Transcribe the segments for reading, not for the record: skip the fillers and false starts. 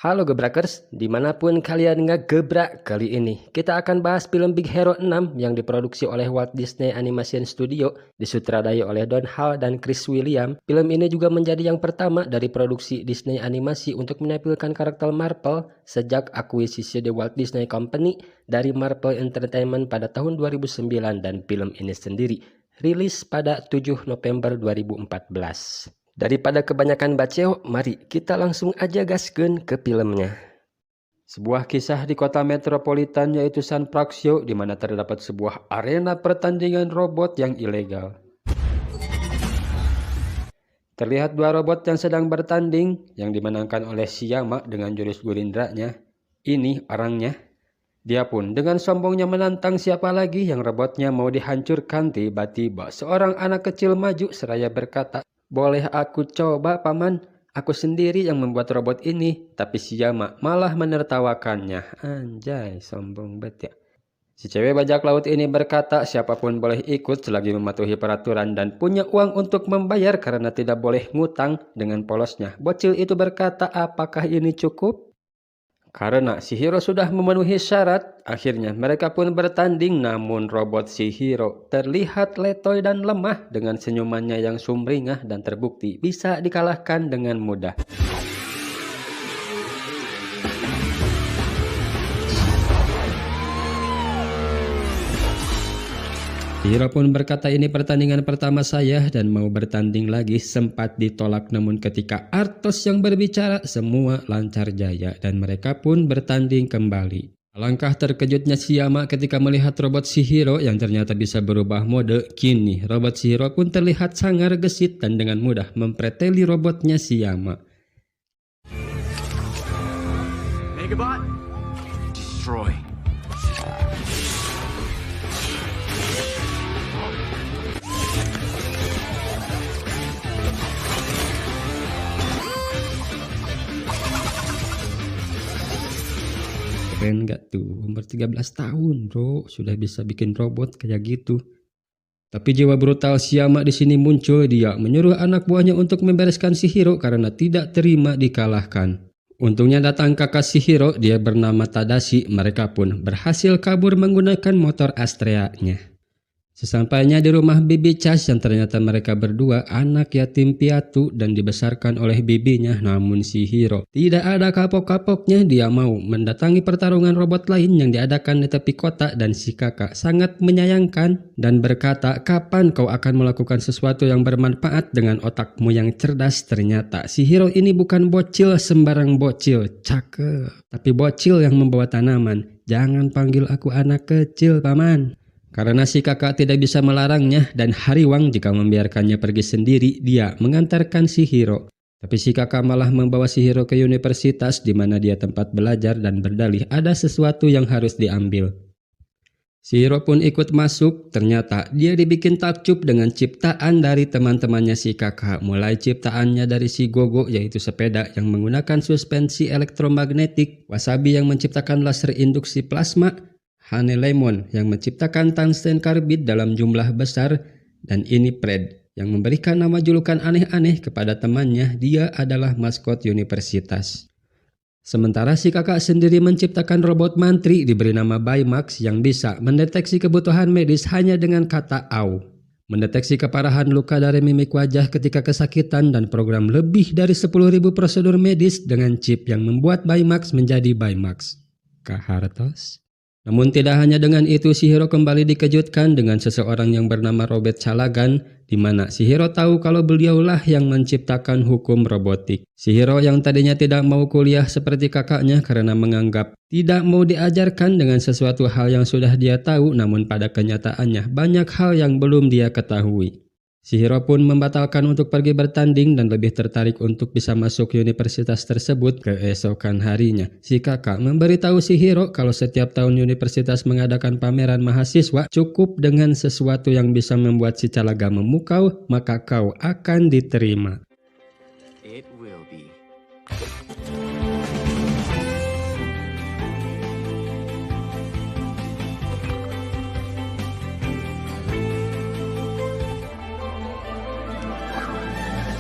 Halo Gebrakers, dimanapun kalian ngegebrak, kali ini kita akan bahas film Big Hero 6 yang diproduksi oleh Walt Disney Animation Studio, disutradai oleh Don Hall dan Chris William. Film ini juga menjadi yang pertama dari produksi Disney Animasi untuk menampilkan karakter Marvel sejak akuisisi The Walt Disney Company dari Marvel Entertainment pada tahun 2009, dan film ini sendiri rilis pada 7 November 2014. Daripada kebanyakan baceo, mari kita langsung aja gaskeun ke filmnya. Sebuah kisah di kota metropolitan yaitu San Francisco, di mana terdapat sebuah arena pertandingan robot yang ilegal. Terlihat dua robot yang sedang bertanding, yang dimenangkan oleh Siyama dengan jurus Gurindranya. Ini orangnya. Dia pun dengan sombongnya menantang siapa lagi yang robotnya mau dihancurkan. Tiba-tiba seorang anak kecil maju seraya berkata, "Boleh aku coba, Paman? Aku sendiri yang membuat robot ini." Tapi Siyama malah menertawakannya. Anjay, sombong bet ya. Si cewek bajak laut ini berkata, siapapun boleh ikut selagi mematuhi peraturan dan punya uang untuk membayar karena tidak boleh ngutang. Dengan polosnya, bocil itu berkata, apakah ini cukup? Karena si Hiro sudah memenuhi syarat, akhirnya mereka pun bertanding. Namun robot si Hiro terlihat letoy dan lemah dengan senyumannya yang sumringah dan terbukti bisa dikalahkan dengan mudah. Hiro pun berkata, ini pertandingan pertama saya dan mau bertanding lagi. Sempat ditolak, namun ketika Arthos yang berbicara, semua lancar jaya dan mereka pun bertanding kembali. Alangkah terkejutnya Siyama ketika melihat robot si Hiro yang ternyata bisa berubah mode. Kini robot si Hiro pun terlihat sangar gesit dan dengan mudah mempreteli robotnya Siyama. Megabot, destroy. Keren gak tuh, umur 13 tahun bro, sudah bisa bikin robot kayak gitu. Tapi jiwa brutal Siyama di sini muncul. Dia menyuruh anak buahnya untuk membereskan si Hiro karena tidak terima dikalahkan. Untungnya datang kakak si Hiro, dia bernama Tadashi. Mereka pun berhasil kabur menggunakan motor Astrea-nya. Sesampainya di rumah bibi Chas, yang ternyata mereka berdua anak yatim piatu dan dibesarkan oleh bibinya. Namun si Hiro tidak ada kapok-kapoknya. Dia mau mendatangi pertarungan robot lain yang diadakan di tepi kota, dan si kakak sangat menyayangkan dan berkata, kapan kau akan melakukan sesuatu yang bermanfaat dengan otakmu yang cerdas? Ternyata si Hiro ini bukan bocil sembarang bocil, cakep, tapi bocil yang membawa tanaman. Jangan panggil aku anak kecil, Paman. Karena si kakak tidak bisa melarangnya dan hariwang jika membiarkannya pergi sendiri, dia mengantarkan si Hiro. Tapi si kakak malah membawa si Hiro ke universitas di mana dia tempat belajar dan berdalih ada sesuatu yang harus diambil. Si Hiro pun ikut masuk. Ternyata dia dibikin takjub dengan ciptaan dari teman-temannya si kakak. Mulai ciptaannya dari si Gogo, yaitu sepeda yang menggunakan suspensi elektromagnetik, Wasabi yang menciptakan laser induksi plasma, Hane Lemon yang menciptakan tungsten karbid dalam jumlah besar, dan ini Fred yang memberikan nama julukan aneh-aneh kepada temannya. Dia adalah maskot universitas. Sementara si kakak sendiri menciptakan robot mantri diberi nama Baymax yang bisa mendeteksi kebutuhan medis hanya dengan kata "au", mendeteksi keparahan luka dari mimik wajah ketika kesakitan, dan program lebih dari 10.000 prosedur medis dengan chip yang membuat Baymax menjadi Baymax. Kahartos. Namun tidak hanya dengan itu, si Hiro kembali dikejutkan dengan seseorang yang bernama Robert Calagan, di mana si Hiro tahu kalau beliaulah yang menciptakan hukum robotik. Si Hiro yang tadinya tidak mau kuliah seperti kakaknya karena menganggap tidak mau diajarkan dengan sesuatu hal yang sudah dia tahu, namun pada kenyataannya banyak hal yang belum dia ketahui. Si Hiro pun membatalkan untuk pergi bertanding dan lebih tertarik untuk bisa masuk universitas tersebut. Keesokan harinya, si kakak memberitahu si Hiro kalau setiap tahun universitas mengadakan pameran mahasiswa. Cukup dengan sesuatu yang bisa membuat si Calaga memukau, maka kau akan diterima. It will be.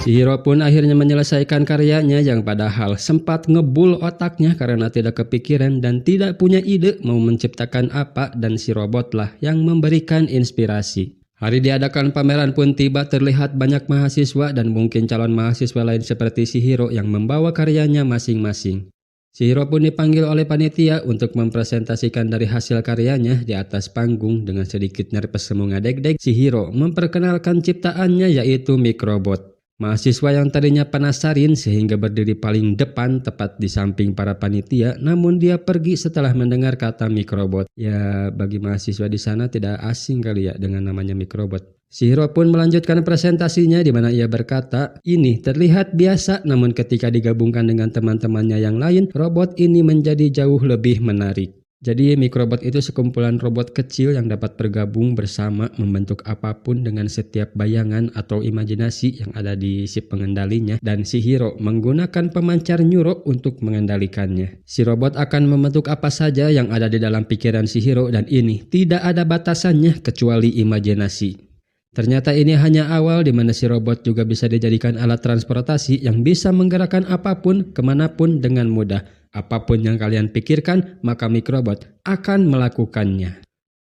Chihiro pun akhirnya menyelesaikan karyanya yang padahal sempat ngebul otaknya karena tidak kepikiran dan tidak punya ide mau menciptakan apa, dan si robotlah yang memberikan inspirasi. Hari diadakan pameran pun tiba, terlihat banyak mahasiswa dan mungkin calon mahasiswa lain seperti Chihiro yang membawa karyanya masing-masing. Chihiro pun dipanggil oleh panitia untuk mempresentasikan dari hasil karyanya di atas panggung. Dengan sedikit nervous mengadek-dek, Chihiro memperkenalkan ciptaannya yaitu Microbot. Mahasiswa yang tadinya penasaran sehingga berdiri paling depan tepat di samping para panitia, namun dia pergi setelah mendengar kata Microbot. Ya, bagi mahasiswa di sana tidak asing kali ya dengan namanya Microbot. Chihiro pun melanjutkan presentasinya di mana ia berkata, ini terlihat biasa namun ketika digabungkan dengan teman-temannya yang lain, robot ini menjadi jauh lebih menarik. Jadi Microbot itu sekumpulan robot kecil yang dapat bergabung bersama membentuk apapun dengan setiap bayangan atau imajinasi yang ada di si pengendalinya, dan Chihiro menggunakan pemancar neuro untuk mengendalikannya. Si robot akan membentuk apa saja yang ada di dalam pikiran Chihiro dan ini tidak ada batasannya kecuali imajinasi. Ternyata ini hanya awal di mana si robot juga bisa dijadikan alat transportasi yang bisa menggerakkan apapun kemanapun dengan mudah. Apapun yang kalian pikirkan, maka Microbot akan melakukannya.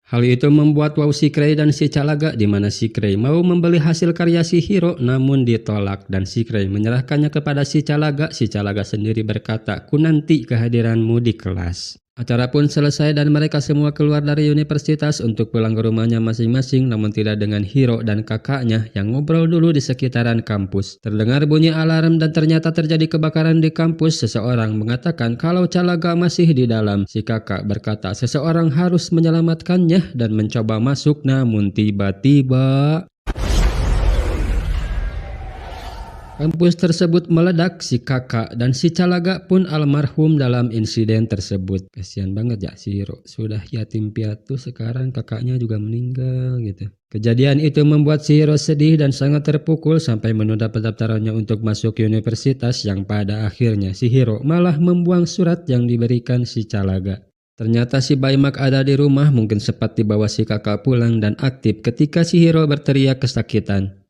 Hal itu membuat wow si Krei dan si Calaga, di mana si Krei mau membeli hasil karya Chihiro namun ditolak dan si Krei menyerahkannya kepada si Calaga. Si Calaga sendiri berkata, "Ku nanti kehadiranmu di kelas." Acara pun selesai dan mereka semua keluar dari universitas untuk pulang ke rumahnya masing-masing, namun tidak dengan Hiro dan kakaknya yang ngobrol dulu di sekitaran kampus. Terdengar bunyi alarm dan ternyata terjadi kebakaran di kampus. Seseorang mengatakan kalau Calaga masih di dalam. Si kakak berkata seseorang harus menyelamatkannya dan mencoba masuk, namun tiba-tiba kampus tersebut meledak. Si kakak dan si Calaga pun almarhum dalam insiden tersebut. Kasihan banget ya si Hiro, sudah yatim piatu sekarang kakaknya juga meninggal gitu. Kejadian itu membuat si Hiro sedih dan sangat terpukul sampai menunda pendaftarannya untuk masuk universitas, yang pada akhirnya si Hiro malah membuang surat yang diberikan si Calaga. Ternyata si Baimak ada di rumah, mungkin sempat dibawa si kakak pulang dan aktif ketika si Hiro berteriak kesakitan.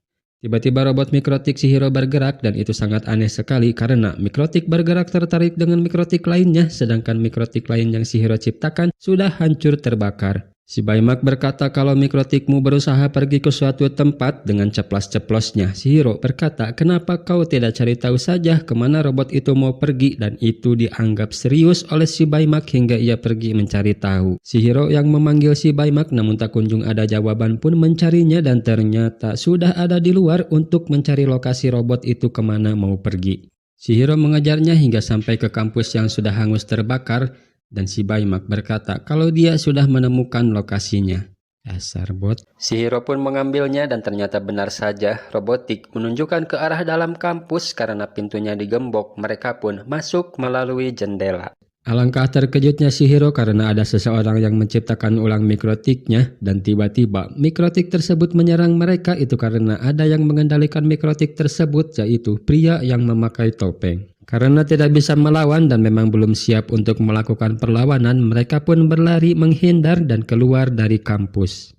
Tiba-tiba robot mikrotik Chihiro bergerak dan itu sangat aneh sekali karena mikrotik bergerak tertarik dengan mikrotik lainnya, sedangkan mikrotik lain yang Chihiro ciptakan sudah hancur terbakar. Si Baimak berkata kalau mikrotikmu berusaha pergi ke suatu tempat dengan ceplas-ceplosnya. Chihiro berkata, kenapa kau tidak cari tahu saja kemana robot itu mau pergi, dan itu dianggap serius oleh si Baimak hingga ia pergi mencari tahu. Chihiro yang memanggil si Baimak namun tak kunjung ada jawaban pun mencarinya dan ternyata sudah ada di luar untuk mencari lokasi robot itu kemana mau pergi. Chihiro mengejarnya hingga sampai ke kampus yang sudah hangus terbakar. Dan si Baimak berkata kalau dia sudah menemukan lokasinya. Dasar bot. Chihiro pun mengambilnya dan ternyata benar saja robotik menunjukkan ke arah dalam kampus karena pintunya digembok. Mereka pun masuk melalui jendela. Alangkah terkejutnya Chihiro karena ada seseorang yang menciptakan ulang mikrotiknya dan tiba-tiba mikrotik tersebut menyerang mereka. Itu karena ada yang mengendalikan mikrotik tersebut, yaitu pria yang memakai topeng. Karena tidak bisa melawan dan memang belum siap untuk melakukan perlawanan, mereka pun berlari menghindar dan keluar dari kampus.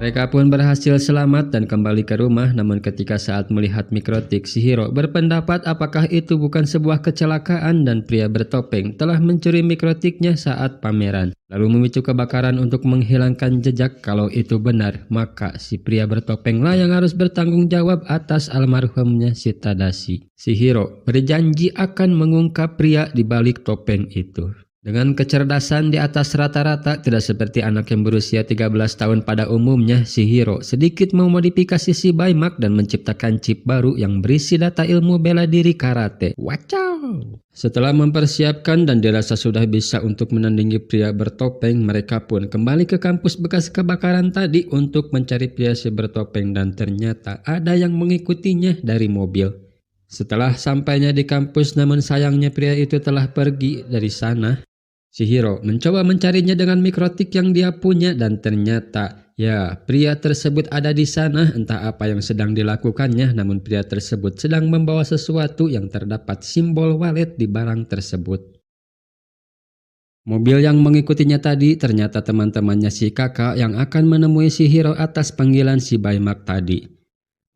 Mereka pun berhasil selamat dan kembali ke rumah, namun ketika saat melihat mikrotik, Chihiro berpendapat apakah itu bukan sebuah kecelakaan dan pria bertopeng telah mencuri mikrotiknya saat pameran, lalu memicu kebakaran untuk menghilangkan jejak. Kalau itu benar, maka si pria bertopenglah yang harus bertanggung jawab atas almarhumnya si Tadashi. Chihiro berjanji akan mengungkap pria di balik topeng itu. Dengan kecerdasan di atas rata-rata, tidak seperti anak yang berusia 13 tahun pada umumnya, Chihiro sedikit memodifikasi si Baimak dan menciptakan chip baru yang berisi data ilmu bela diri karate. Wacau! Setelah mempersiapkan dan dirasa sudah bisa untuk menandingi pria bertopeng, mereka pun kembali ke kampus bekas kebakaran tadi untuk mencari pria si bertopeng dan ternyata ada yang mengikutinya dari mobil. Setelah sampainya di kampus, namun sayangnya pria itu telah pergi dari sana. Chihiro mencoba mencarinya dengan mikrotik yang dia punya dan ternyata ya pria tersebut ada di sana. Entah apa yang sedang dilakukannya, namun pria tersebut sedang membawa sesuatu yang terdapat simbol walet di barang tersebut. Mobil yang mengikutinya tadi ternyata teman-temannya si kakak yang akan menemui si Hiro atas panggilan si Baimak tadi.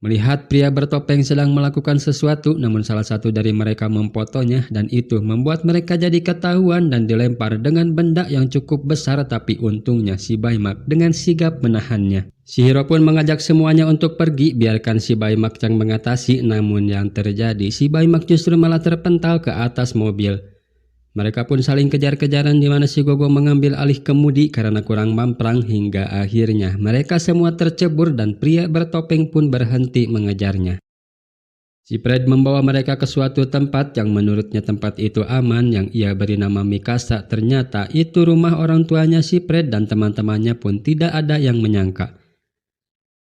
Melihat pria bertopeng sedang melakukan sesuatu, namun salah satu dari mereka memfotonya dan itu membuat mereka jadi ketahuan dan dilempar dengan benda yang cukup besar, tapi untungnya si Baimak dengan sigap menahannya. Si Hiro pun mengajak semuanya untuk pergi, biarkan si Baimak yang mengatasi, namun yang terjadi si Baimak justru malah terpental ke atas mobil. Mereka pun saling kejar-kejaran di mana si Gogo mengambil alih kemudi karena kurang mamprang hingga akhirnya mereka semua tercebur dan pria bertopeng pun berhenti mengejarnya. Si Fred membawa mereka ke suatu tempat yang menurutnya tempat itu aman yang ia beri nama Mikasa. Ternyata itu rumah orang tuanya si Fred dan teman-temannya pun tidak ada yang menyangka.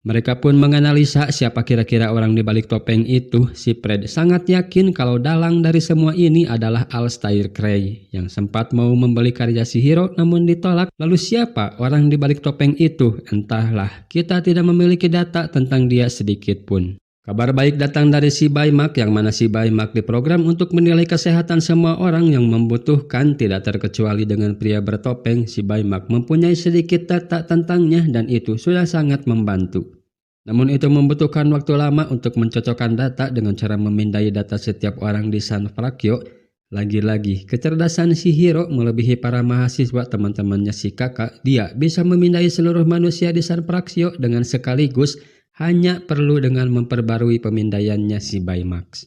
Mereka pun menganalisa siapa kira-kira orang di balik topeng itu. Si Fred sangat yakin kalau dalang dari semua ini adalah Alstair Gray yang sempat mau membeli karya si Hiro namun ditolak. Lalu siapa orang di balik topeng itu? Entahlah, kita tidak memiliki data tentang dia sedikit pun. Kabar baik datang dari si Baimak yang mana si Baimak diprogram untuk menilai kesehatan semua orang yang membutuhkan, tidak terkecuali dengan pria bertopeng. Si Baimak mempunyai sedikit data tentangnya dan itu sudah sangat membantu. Namun itu membutuhkan waktu lama untuk mencocokkan data dengan cara memindai data setiap orang di San Francisco. Lagi-lagi kecerdasan si Hiro melebihi para mahasiswa teman-temannya si kakak. Dia bisa memindai seluruh manusia di San Francisco dengan sekaligus, hanya perlu dengan memperbarui pemindaiannya si Baymax.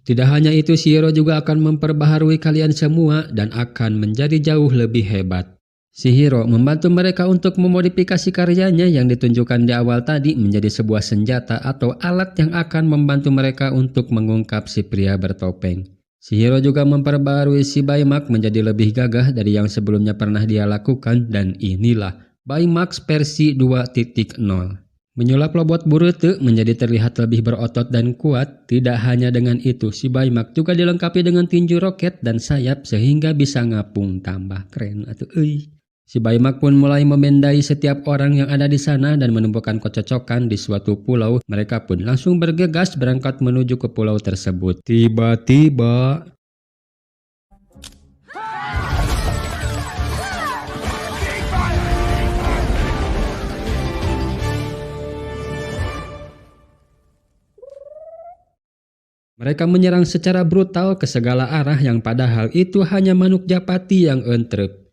Tidak hanya itu, si Hiro juga akan memperbaharui kalian semua dan akan menjadi jauh lebih hebat. Si Hiro membantu mereka untuk memodifikasi karyanya yang ditunjukkan di awal tadi menjadi sebuah senjata atau alat yang akan membantu mereka untuk mengungkap si pria bertopeng. Si Hiro juga memperbaharui si Baymax menjadi lebih gagah dari yang sebelumnya pernah dia lakukan dan inilah Baymax versi 2.0. Menyulap robot Boruto menjadi terlihat lebih berotot dan kuat. Tidak hanya dengan itu, si Baimak juga dilengkapi dengan tinju roket dan sayap sehingga bisa ngapung. Tambah keren atuh euy. Si Baimak pun mulai memendai setiap orang yang ada di sana dan menemukan kecocokan di suatu pulau. Mereka pun langsung bergegas berangkat menuju ke pulau tersebut. Tiba-tiba mereka menyerang secara brutal ke segala arah yang padahal itu hanya manuk Japati yang entrep.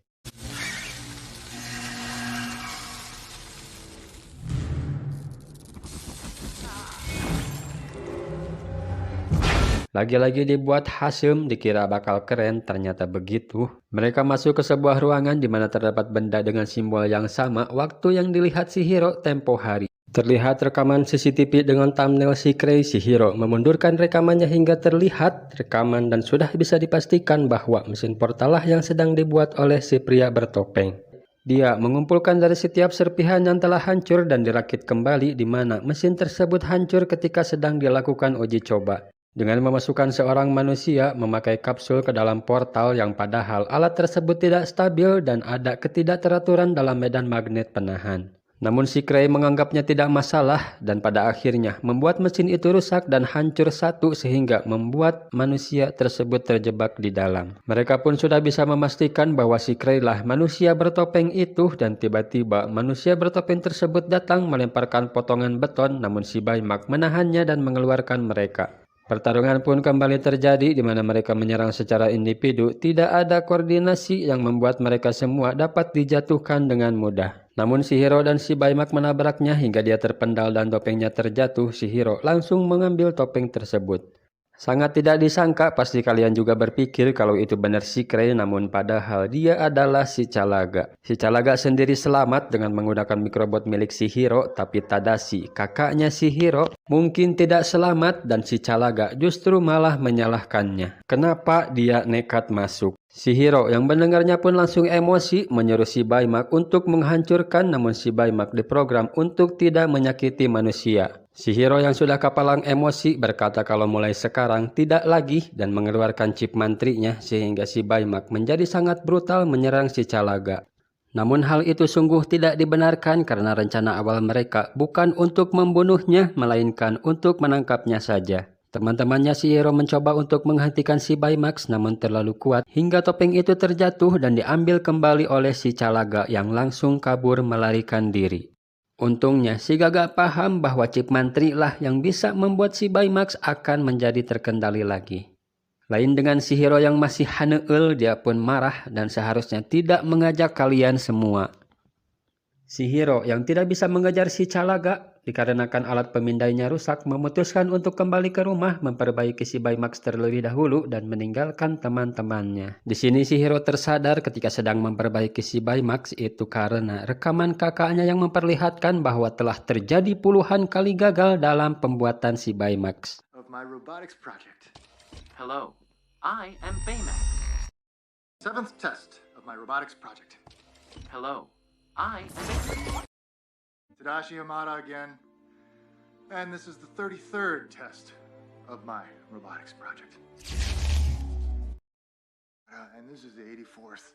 Lagi-lagi dibuat Hasem, dikira bakal keren, ternyata begitu. Mereka masuk ke sebuah ruangan di mana terdapat benda dengan simbol yang sama waktu yang dilihat si Hiro tempo hari. Terlihat rekaman CCTV dengan thumbnail si Crazy Hero memundurkan rekamannya hingga terlihat rekaman dan sudah bisa dipastikan bahwa mesin portal lah yang sedang dibuat oleh si pria bertopeng. Dia mengumpulkan dari setiap serpihan yang telah hancur dan dirakit kembali di mana mesin tersebut hancur ketika sedang dilakukan uji coba. Dengan memasukkan seorang manusia memakai kapsul ke dalam portal yang padahal alat tersebut tidak stabil dan ada ketidakteraturan dalam medan magnet penahan. Namun si Cray menganggapnya tidak masalah dan pada akhirnya membuat mesin itu rusak dan hancur satu sehingga membuat manusia tersebut terjebak di dalam. Mereka pun sudah bisa memastikan bahwa si Cray lah manusia bertopeng itu dan tiba-tiba manusia bertopeng tersebut datang melemparkan potongan beton namun si Baimak menahannya dan mengeluarkan mereka. Pertarungan pun kembali terjadi di mana mereka menyerang secara individu. Tidak ada koordinasi yang membuat mereka semua dapat dijatuhkan dengan mudah. Namun si Hiro dan si Baimak menabraknya hingga dia terpendal dan topengnya terjatuh. Si Hiro langsung mengambil topeng tersebut. Sangat tidak disangka, pasti kalian juga berpikir kalau itu benar si Cray, namun padahal dia adalah si Calaga. Si Calaga sendiri selamat dengan menggunakan mikrobot milik si Hiro, tapi Tadashi, kakaknya si Hiro, mungkin tidak selamat dan si Calaga justru malah menyalahkannya. Kenapa dia nekat masuk? Si Hiro yang mendengarnya pun langsung emosi menyuruh si Baimak untuk menghancurkan, namun si Baimak diprogram untuk tidak menyakiti manusia. Si Hiro yang sudah kapalang emosi berkata kalau mulai sekarang tidak lagi dan mengeluarkan chip mantrinya sehingga si Baimak menjadi sangat brutal menyerang si Calaga. Namun hal itu sungguh tidak dibenarkan karena rencana awal mereka bukan untuk membunuhnya melainkan untuk menangkapnya saja. Teman-temannya Shihiro mencoba untuk menghentikan si Baymax namun terlalu kuat hingga topeng itu terjatuh dan diambil kembali oleh si Calaga yang langsung kabur melarikan diri. Untungnya si Gaga paham bahwa Cip Mantri lah yang bisa membuat si Baymax akan menjadi terkendali lagi. Lain dengan Shihiro yang masih haneul, dia pun marah dan seharusnya tidak mengajak kalian semua. Shihiro yang tidak bisa mengejar si Calaga dikarenakan alat pemindainya rusak memutuskan untuk kembali ke rumah memperbaiki si Baymax terlebih dahulu dan meninggalkan teman-temannya. Di sini Shihiro tersadar ketika sedang memperbaiki si Baymax itu karena rekaman kakaknya yang memperlihatkan bahwa telah terjadi puluhan kali gagal dalam pembuatan si Baymax. Of my robotics project. Hello, I am Baymax. 7th test of my robotics project. Hello, I am Baymax. Tadashi Hamada again. And this is the 33rd test of my robotics project. And this is the 84th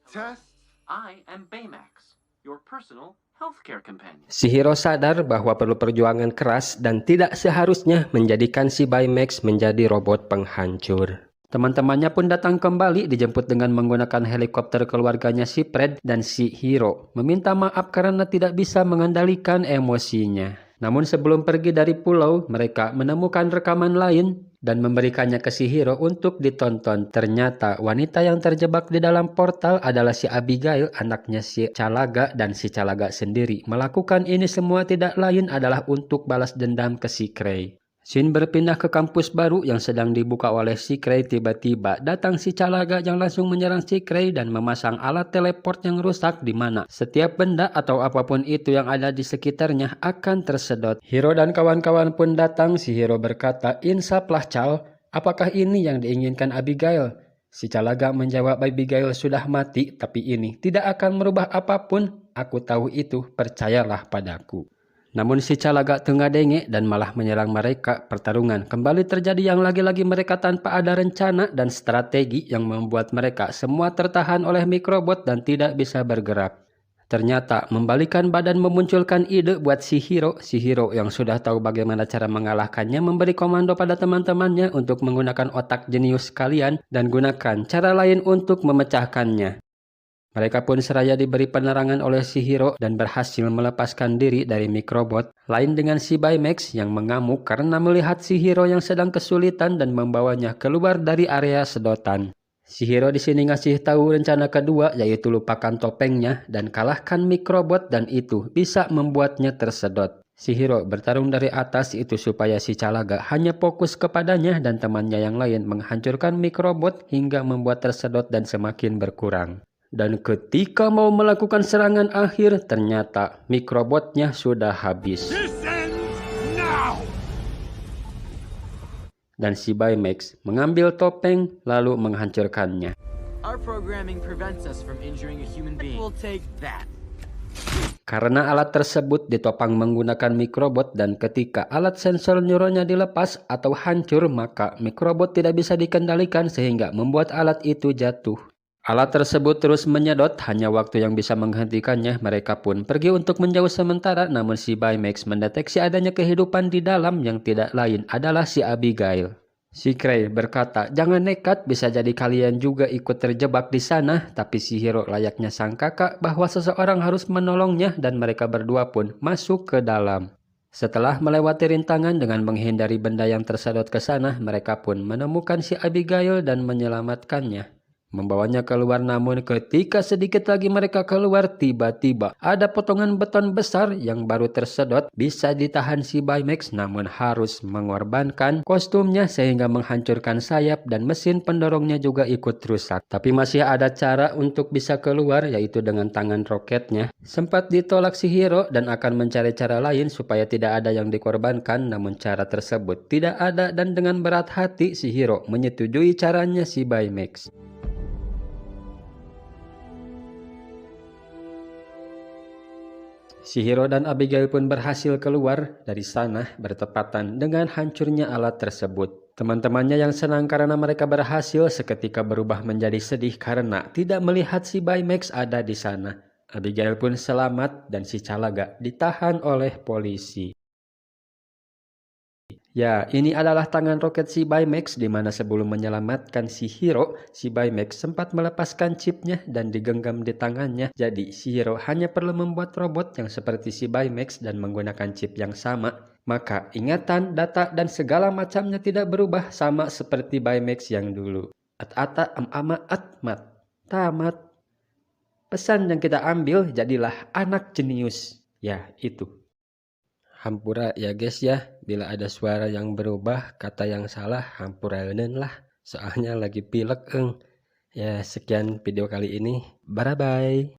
test. I am Baymax, your personal healthcare companion. Shihiro sadar bahwa perlu perjuangan keras dan tidak seharusnya menjadikan si Baymax menjadi robot penghancur. Teman-temannya pun datang kembali dijemput dengan menggunakan helikopter keluarganya si Fred dan si Hiro meminta maaf karena tidak bisa mengendalikan emosinya. Namun sebelum pergi dari pulau, mereka menemukan rekaman lain dan memberikannya ke si Hiro untuk ditonton. Ternyata wanita yang terjebak di dalam portal adalah si Abigail, anaknya si Calaga, dan si Calaga sendiri melakukan ini semua tidak lain adalah untuk balas dendam ke si Cray. Scene berpindah ke kampus baru yang sedang dibuka oleh si Cray. Tiba-tiba datang si Calaga yang langsung menyerang si Cray dan memasang alat teleport yang rusak di mana setiap benda atau apapun itu yang ada di sekitarnya akan tersedot. Hiro dan kawan-kawan pun datang. Si Hiro berkata, "Insaplah Cal, apakah ini yang diinginkan Abigail?" Si Calaga menjawab, "Abigail sudah mati, tapi ini tidak akan merubah apapun. Aku tahu itu, percayalah padaku." Namun si Calaga tengah dengek dan malah menyerang mereka. Pertarungan kembali terjadi yang lagi-lagi mereka tanpa ada rencana dan strategi yang membuat mereka semua tertahan oleh mikrobot dan tidak bisa bergerak. Ternyata membalikan badan memunculkan ide buat si Hiro. Si Hiro yang sudah tahu bagaimana cara mengalahkannya memberi komando pada teman-temannya untuk menggunakan otak jenius kalian dan gunakan cara lain untuk memecahkannya. Mereka pun seraya diberi penerangan oleh si Hiro dan berhasil melepaskan diri dari mikrobot. Lain dengan si Baymax yang mengamuk karena melihat si Hiro yang sedang kesulitan dan membawanya keluar dari area sedotan. Si Hiro di sini ngasih tahu rencana kedua, yaitu lupakan topengnya dan kalahkan mikrobot, dan itu bisa membuatnya tersedot. Si Hiro bertarung dari atas itu supaya si Calaga hanya fokus kepadanya dan temannya yang lain menghancurkan mikrobot hingga membuat tersedot dan semakin berkurang. Dan ketika mau melakukan serangan akhir, ternyata mikrobotnya sudah habis. Dan si Baymax mengambil topeng lalu menghancurkannya. Our programming prevents us from injuring a human being. We'll take that. Karena alat tersebut ditopang menggunakan mikrobot dan ketika alat sensor neuronnya dilepas atau hancur, maka mikrobot tidak bisa dikendalikan sehingga membuat alat itu jatuh. Alat tersebut terus menyedot, hanya waktu yang bisa menghentikannya. Mereka pun pergi untuk menjauh sementara, namun si Baymax mendeteksi adanya kehidupan di dalam yang tidak lain adalah si Abigail. Si Cray berkata, "Jangan nekat, bisa jadi kalian juga ikut terjebak di sana." Tapi si Hiro layaknya sang kakak bahwa seseorang harus menolongnya dan mereka berdua pun masuk ke dalam. Setelah melewati rintangan dengan menghindari benda yang tersedot ke sana, mereka pun menemukan si Abigail dan menyelamatkannya. Membawanya keluar, namun ketika sedikit lagi mereka keluar, tiba-tiba ada potongan beton besar yang baru tersedot. Bisa ditahan si Baymax namun harus mengorbankan kostumnya sehingga menghancurkan sayap dan mesin pendorongnya juga ikut rusak. Tapi masih ada cara untuk bisa keluar, yaitu dengan tangan roketnya. Sempat ditolak si Hiro dan akan mencari cara lain supaya tidak ada yang dikorbankan, namun cara tersebut tidak ada dan dengan berat hati si Hiro menyetujui caranya si Baymax. Si Hiro dan Abigail pun berhasil keluar dari sana bertepatan dengan hancurnya alat tersebut. Teman-temannya yang senang karena mereka berhasil seketika berubah menjadi sedih karena tidak melihat si Baymax ada di sana. Abigail pun selamat dan si Calaga ditahan oleh polisi. Ya, ini adalah tangan roket si Baymax di mana sebelum menyelamatkan si Hiro, si Baymax sempat melepaskan chipnya dan digenggam di tangannya. Jadi, si Hiro hanya perlu membuat robot yang seperti si Baymax dan menggunakan chip yang sama. Maka, ingatan, data, dan segala macamnya tidak berubah sama seperti Baymax yang dulu. At-ata, am-ama, at-mat. Tamat. Pesan yang kita ambil, jadilah anak jenius. Ya, itu. Hampura ya guys ya, bila ada suara yang berubah, kata yang salah, hampuraeun lah. Soalnya lagi pilek. Ya, sekian video kali ini. Bye-bye.